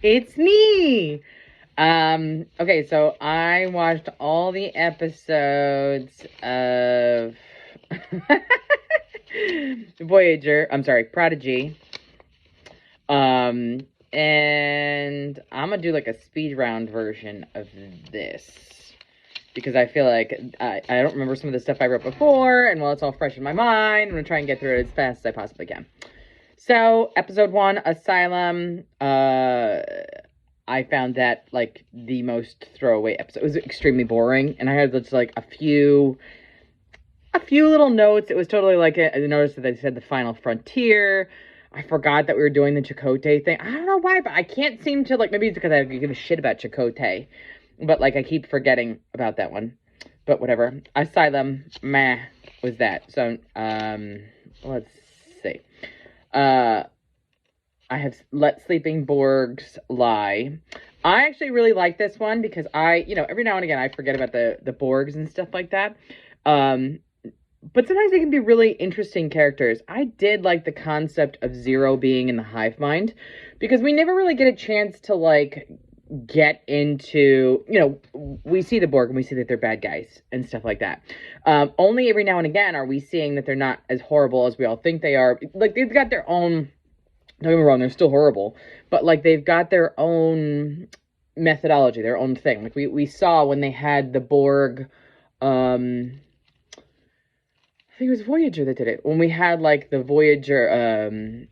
It's me. Okay, so I watched all the episodes of Voyager. I'm sorry, Prodigy. Um, and I'm gonna do like a speed round version of this because I feel like I don't remember some of the stuff I wrote before, and while it's all fresh in my mind, I'm gonna try and get through it as fast as I possibly can. So, episode 1, Asylum. I found that like the most throwaway episode. It was extremely boring, and I had just like a few little notes. It was totally like I noticed that they said the final frontier. I forgot that we were doing the Chakotay thing. I don't know why, but I can't seem to like. Maybe it's because I give a shit about Chakotay, but like I keep forgetting about that one. But whatever. Asylum, meh, was that. So let's see. I have Let Sleeping Borgs Lie. I actually really like this one because every now and again I forget about the Borgs and stuff like that. But sometimes they can be really interesting characters. I did like the concept of Zero being in the hive mind because we never really get a chance to like get into, we see the Borg and we see that they're bad guys and stuff like that. Only every now and again are we seeing that they're not as horrible as we all think they are. Like they've got their own, don't get me wrong, they're still horrible, but like they've got their own methodology, their own thing. Like we saw when they had the Borg, I think it was Voyager that did it. When we had like the Voyager,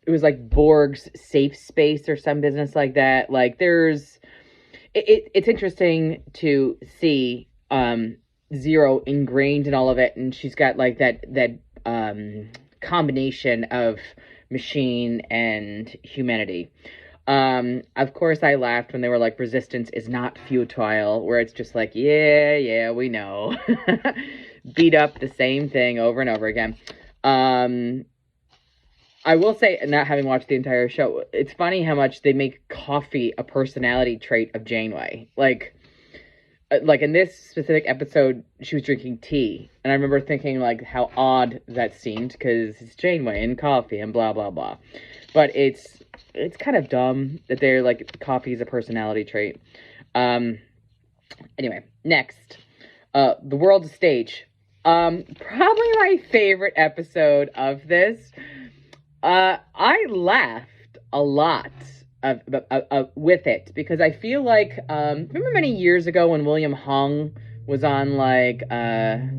it was like Borg's safe space or some business like that. Like it's interesting to see Zero ingrained in all of it, and she's got like that combination of machine and humanity. Of course I laughed when they were like, resistance is not futile, where it's just like, yeah, we know. Beat up the same thing over and over again. I will say, not having watched the entire show, it's funny how much they make coffee a personality trait of Janeway. Like in this specific episode, she was drinking tea, and I remember thinking like how odd that seemed because it's Janeway and coffee and blah blah blah. But it's kind of dumb that they're like coffee is a personality trait. Anyway, next, the world stage. Probably my favorite episode of this. I laughed a lot with it because I feel like remember many years ago when William Hung was on like the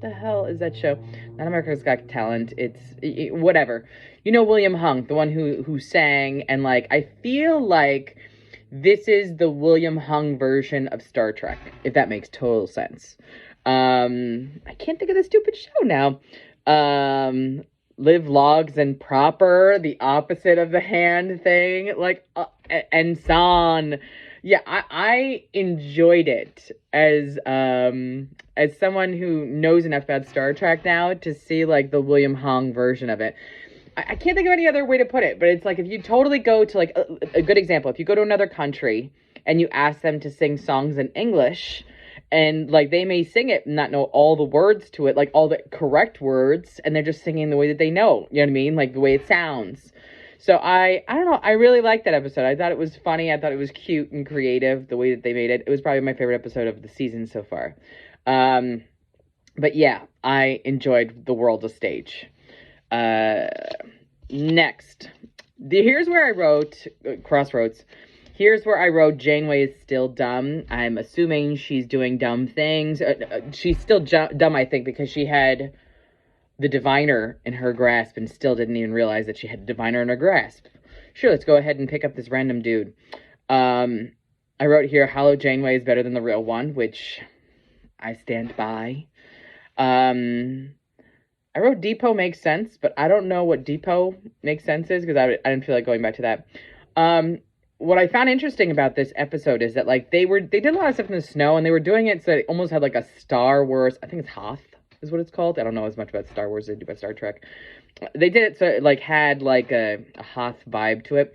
hell is that show? Not America's Got Talent. It's whatever. William Hung, the one who sang, and like I feel like this is the William Hung version of Star Trek, if that makes total sense. I can't think of the stupid show now. Live Logs and Proper, the opposite of the hand thing, like, and San. Yeah, I enjoyed it as someone who knows enough about Star Trek now to see like the William Hung version of it. I can't think of any other way to put it, but it's like if you totally go to like a good example, if you go to another country and you ask them to sing songs in English, and like they may sing it and not know all the words to it, like all the correct words, and they're just singing the way that they know, you know what I mean? Like the way it sounds. So I don't know, I really liked that episode. I thought it was funny, I thought it was cute and creative, the way that they made it. It was probably my favorite episode of the season so far. But yeah, I enjoyed the world of stage. Next, here's where I wrote Crossroads. Here's where I wrote Janeway is still dumb. I'm assuming she's doing dumb things. She's still dumb, I think, because she had the diviner in her grasp and still didn't even realize that she had the diviner in her grasp. Sure, let's go ahead and pick up this random dude. I wrote here, Hollow Janeway is better than the real one, which I stand by. I wrote Depot makes sense, but I don't know what Depot makes sense is because I didn't feel like going back to that. What I found interesting about this episode is that like they did a lot of stuff in the snow, and they were doing it so it almost had like a Star Wars, I think it's Hoth is what it's called. I don't know as much about Star Wars as I do about Star Trek. They did it so it like had like a Hoth vibe to it.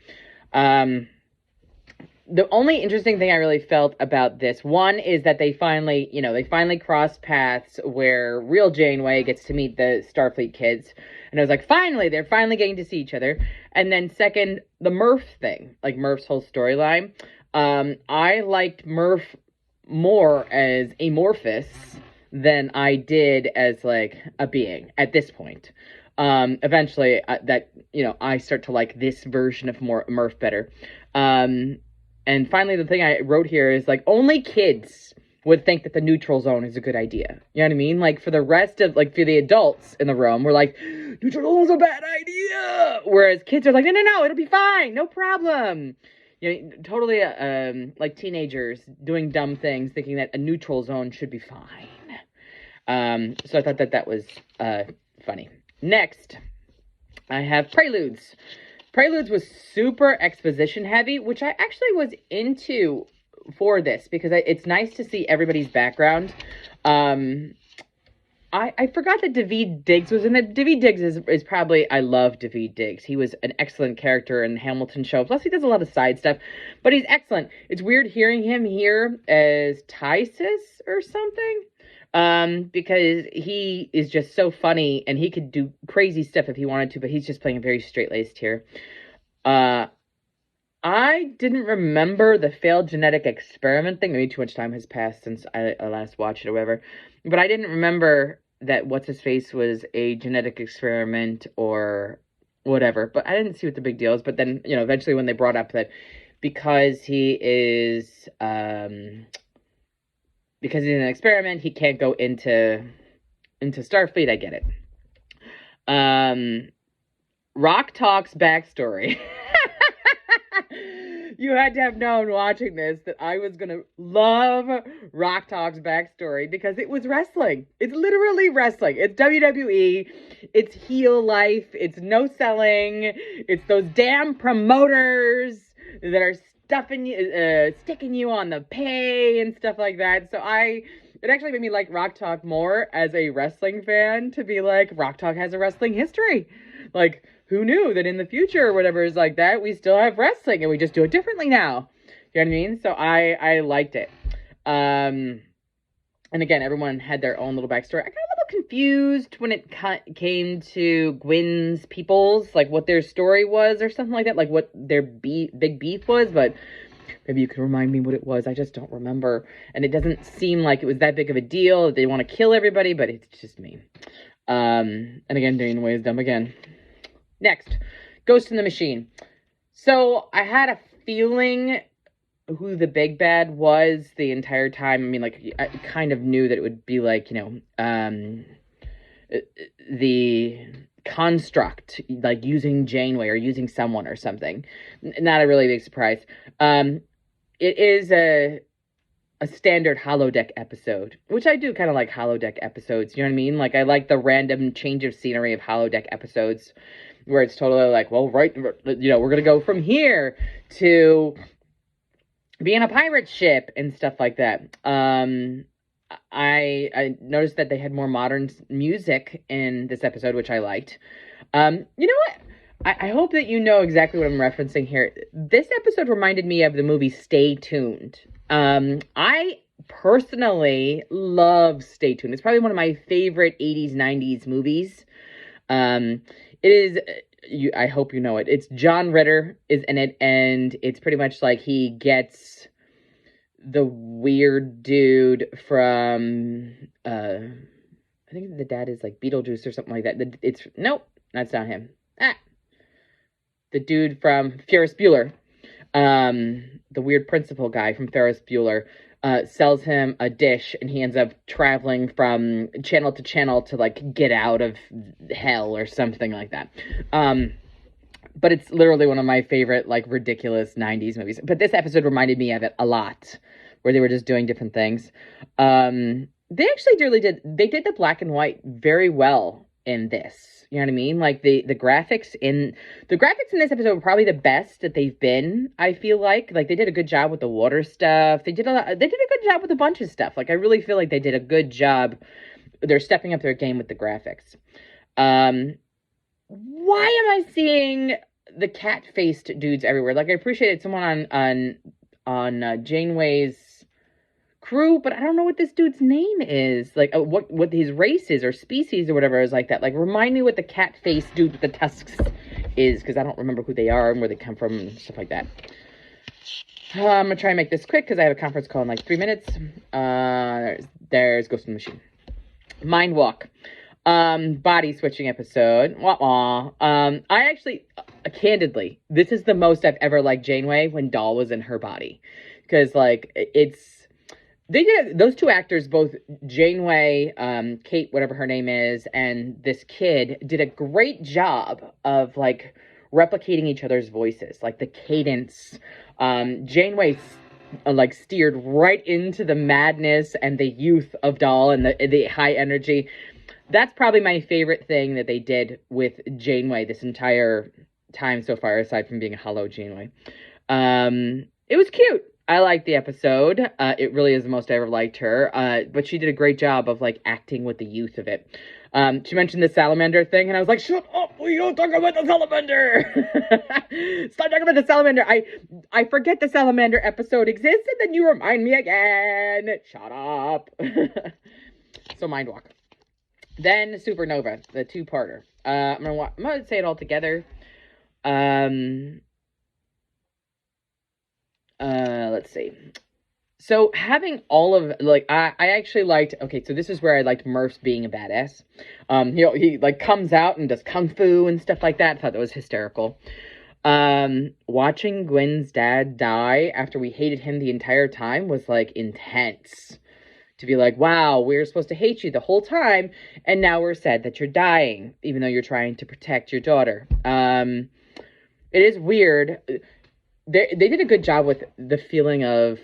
the only interesting thing I really felt about this one is that they finally, they finally crossed paths where real Janeway gets to meet the Starfleet kids. And I was like, finally, they're finally getting to see each other. And then second, the Murph thing, like Murph's whole storyline. I liked Murph more as amorphous than I did as like a being at this point. Eventually I start to like this version of Murph better. And finally, the thing I wrote here is like only kids would think that the neutral zone is a good idea. You know what I mean? Like for the rest of for the adults in the room, we're like, neutral zone's a bad idea. Whereas kids are like, no, it'll be fine, no problem. Totally like teenagers doing dumb things, thinking that a neutral zone should be fine. So I thought that was funny. Next, I have Preludes. Preludes was super exposition heavy, which I actually was into for this because it's nice to see everybody's background. I forgot that Daveed Diggs was in it. Daveed Diggs is probably, I love Daveed Diggs. He was an excellent character in the Hamilton show. Plus, he does a lot of side stuff, but he's excellent. It's weird hearing him here as Tysus or something. Because he is just so funny and he could do crazy stuff if he wanted to, but he's just playing a very straight-laced here. I didn't remember the failed genetic experiment thing. Maybe too much time has passed since I last watched it or whatever. But I didn't remember that What's-His-Face was a genetic experiment or whatever. But I didn't see what the big deal is. But then, eventually when they brought up that because he is... because he's an experiment, he can't go into Starfleet. I get it. Rock Talk's backstory. You had to have known watching this that I was going to love Rock Talk's backstory because it was wrestling. It's literally wrestling. It's WWE. It's heel life. It's no selling. It's those damn promoters that are sticking you on the pay and stuff like that. So it actually made me like Rock Talk more as a wrestling fan to be like, Rock Talk has a wrestling history. Like, who knew that in the future or whatever is like that, we still have wrestling and we just do it differently now. You know what I mean? So I liked it. And again, everyone had their own little backstory. I got a little confused when it came to Gwyn's peoples, like what their story was or something like that, like what their big beef was, but maybe you could remind me what it was. I just don't remember. And it doesn't seem like it was that big of a deal. They want to kill everybody, but it's just me. And again, Janeway is dumb again. Next, Ghost in the Machine. So I had a feeling who the big bad was the entire time. I mean, like, I kind of knew that it would be like, the construct, like using Janeway or using someone or something. Not a really big surprise. It is a standard holodeck episode, which I do kind of like holodeck episodes. You know what I mean? Like, I like the random change of scenery of holodeck episodes where it's totally like, well, right, we're going to go from here to being a pirate ship and stuff like that. I noticed that they had more modern music in this episode, which I liked. You know what? I hope that you know exactly what I'm referencing here. This episode reminded me of the movie Stay Tuned. I personally love Stay Tuned. It's probably one of my favorite 80s, 90s movies. It is, I hope you know it. It's John Ritter is in it, and it's pretty much like he gets the weird dude from, I think the dad is like Beetlejuice or something like that. Nope, that's not him. The dude from Ferris Bueller, the weird principal guy from Ferris Bueller, sells him a dish, and he ends up traveling from channel to channel to, like, get out of hell or something like that. But it's literally one of my favorite, like, ridiculous 90s movies. But this episode reminded me of it a lot, where they were just doing different things. They actually did the black and white very well in this. You know what I mean? Like, the graphics in this episode were probably the best that they've been, I feel like. Like, they did a good job with the water stuff. They did a good job with a bunch of stuff. Like, I really feel like they did a good job. They're stepping up their game with the graphics. Why am I seeing the cat-faced dudes everywhere? Like, I appreciated someone on on Janeway's crew, but I don't know what this dude's name is. Like, what his race is or species or whatever is like that. Like, remind me what the cat face dude with the tusks is, because I don't remember who they are and where they come from and stuff like that. I'm gonna try and make this quick because I have a conference call in like 3 minutes. There's Ghost in the Machine. Mind Walk. Body switching episode. Wah-wah. I actually, candidly, this is the most I've ever liked Janeway when Doll was in her body. Because, like, they did, those two actors, both Janeway, Kate, whatever her name is, and this kid, did a great job of, like, replicating each other's voices. Like, the cadence. Janeway, like, steered right into the madness and the youth of Doll and the high energy. That's probably my favorite thing that they did with Janeway this entire time so far, aside from being a hollow Janeway. It was cute. I liked the episode. It really is the most I ever liked her. But she did a great job of, like, acting with the youth of it. She mentioned the salamander thing, and I was like, shut up, we don't talk about the salamander. Stop talking about the salamander. I forget the salamander episode exists, and then you remind me again. Shut up. So, Mind Walk. Then Supernova, the two-parter. I'm gonna say it all together. Let's see. So having all of, like, I actually liked, okay, so this is where I liked Murph's being a badass. He like comes out and does kung fu and stuff like that. I thought that was hysterical. Watching Gwen's dad die after we hated him the entire time was, like, intense. To be like, wow, we were supposed to hate you the whole time, and now we're sad that you're dying, even though you're trying to protect your daughter. It is weird. They did a good job with the feeling of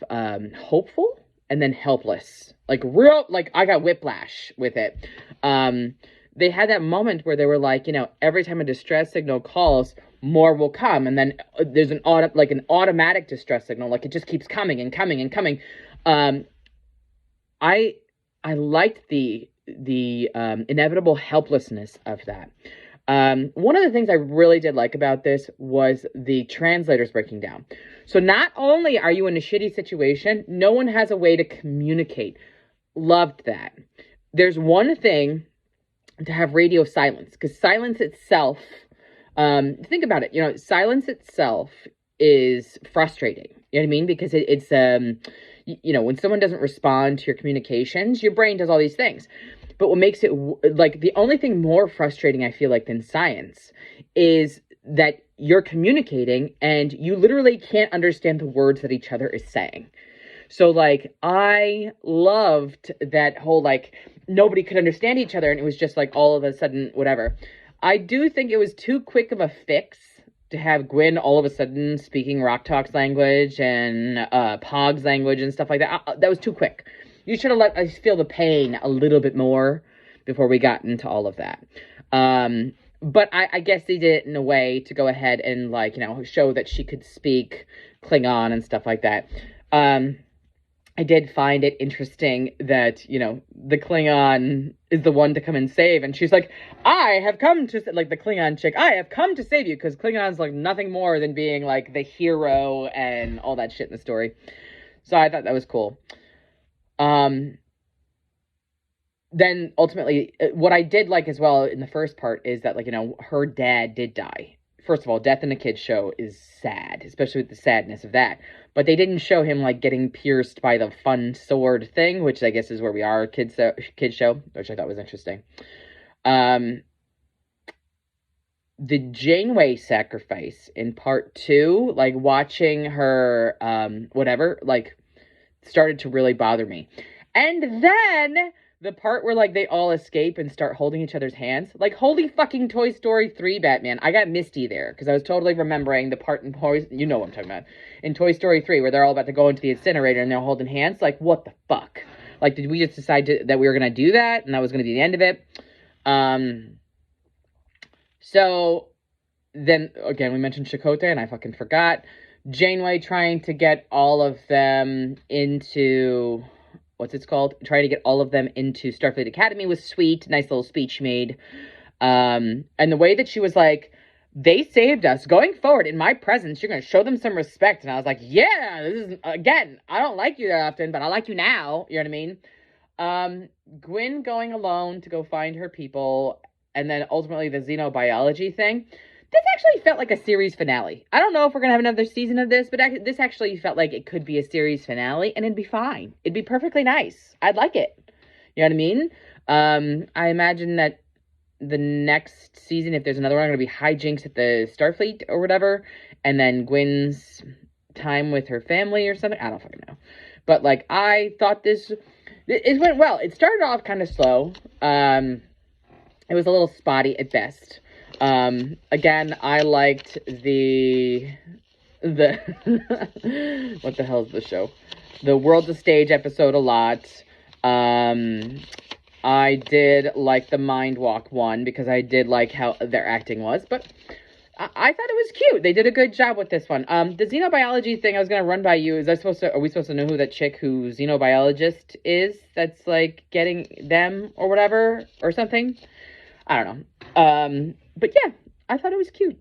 hopeful and then helpless. Like, I got whiplash with it. They had that moment where they were like, you know, every time a distress signal calls, more will come. And then there's an automatic distress signal. Like, it just keeps coming and coming and coming. I liked the inevitable helplessness of that. One of the things I really did like about this was the translators breaking down. So not only are you in a shitty situation, no one has a way to communicate. Loved that. There's one thing to have radio silence, because silence itself, think about it, you know, silence itself is frustrating. You know what I mean? Because it's you know, when someone doesn't respond to your communications, your brain does all these things. But what makes it, like, the only thing more frustrating, I feel like, than science is that you're communicating and you literally can't understand the words that each other is saying. So, like, I loved that whole, like, nobody could understand each other and it was just, like, all of a sudden, whatever. I do think it was too quick of a fix to have Gwen all of a sudden speaking Rock Talk's language and Pog's language and stuff like that. That was too quick. You should have let us feel the pain a little bit more before we got into all of that. But I guess they did it in a way to go ahead and, like, you know, show that she could speak Klingon and stuff like that. I did find it interesting that, you know, the Klingon is the one to come and save. And she's like, I have come to, like, the Klingon chick, I have come to save you. Because Klingon's, like, nothing more than being, like, the hero and all that shit in the story. So I thought that was cool. Then ultimately, what I did like as well in the first part is that, like, you know, her dad did die. First of all, death in a kid's show is sad, especially with the sadness of that. But they didn't show him, like, getting pierced by the fun sword thing, which I guess is where we are, kids show, which I thought was interesting. The Janeway sacrifice in part 2, like, watching her, whatever, like, started to really bother me. And then the part where, like, they all escape and start holding each other's hands. Like, holy fucking Toy Story 3, Batman. I got misty there, because I was totally remembering the part in you know what I'm talking about. In Toy Story 3, where they're all about to go into the incinerator and they're holding hands. Like, what the fuck? Like, did we just decide that we were going to do that? And that was going to be the end of it? So, then, again, we mentioned Chakotay, and I fucking forgot. Janeway trying to get all of them into... what's it called? Trying to get all of them into Starfleet Academy was sweet. Nice little speech she made. And the way that she was like, they saved us. Going forward, in my presence, you're going to show them some respect. And I was like, yeah, this is, again, I don't like you that often, but I like you now. You know what I mean? Gwyn going alone to go find her people, and then ultimately the xenobiology thing. This actually felt like a series finale. I don't know if we're going to have another season of this, but this actually felt like it could be a series finale, and it'd be fine. It'd be perfectly nice. I'd like it. You know what I mean? I imagine that the next season, if there's another one, going to be hijinks at the Starfleet or whatever, and then Gwyn's time with her family or something. I don't fucking know. But, like, I thought it went well. It started off kind of slow. It was a little spotty at best. Again, I liked the what the hell is the show? The World to Stage episode a lot. I did like the Mind Walk one because I did like how their acting was, but I thought it was cute. They did a good job with this one. The xenobiology thing I was gonna run by you. Are we supposed to know who that chick who xenobiologist is? That's like getting them or whatever or something. I don't know. But yeah, I thought it was cute.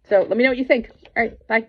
So let me know what you think. All right, bye.